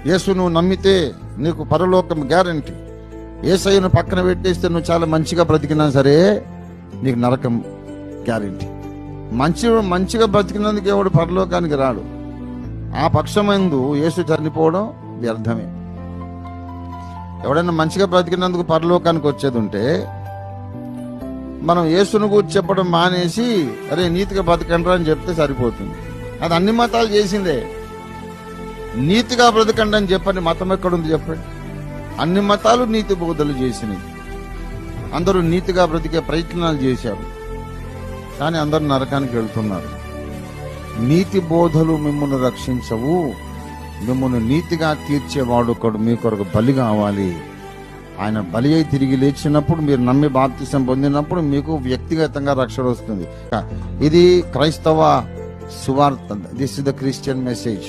యేసు నువ్వు నమ్మితే నీకు పరలోకం గ్యారంటీ. యేసయ్యను పక్కన పెట్టేస్తే నువ్వు చాలా మంచిగా బ్రతికినా సరే నీకు నరకం గ్యారంటీ. మంచిగా బ్రతికినందుకు ఎవడు పరలోకానికి రాడు. ఆ పక్షమందు యేసు చనిపోవడం వ్యర్థమే. ఎవడైనా మంచిగా బ్రతికినందుకు పరలోకానికి వచ్చేది ఉంటే మనం యేసును గురించి చెప్పడం మానేసి అరే నీతిగా బ్రతకండి అని చెప్తే సరిపోతుంది. అది అన్ని మతాలు చేసిందే. నీతిగా బ్రతకండి అని చెప్పని మతం ఎక్కడుంది చెప్పండి? అన్ని మతాలు నీతి బోధలు చేసినాయి. అందరూ నీతిగా బ్రతికే ప్రయత్నాలు చేశారు, కానీ అందరూ నరకానికి వెళ్తున్నారు. నీతి బోధలు మిమ్మల్ని రక్షించవు. మిమ్మల్ని నీతిగా తీర్చేవాడు ఒకడు మీ కొరకు బలి కావాలి. ఆయన బలి అయి తిరిగి లేచినప్పుడు మీరు నమ్మి బాప్తిసం పొందినప్పుడు మీకు వ్యక్తిగతంగా రక్షణ వస్తుంది. ఇది క్రైస్తవ సువార్త. This is the Christian message.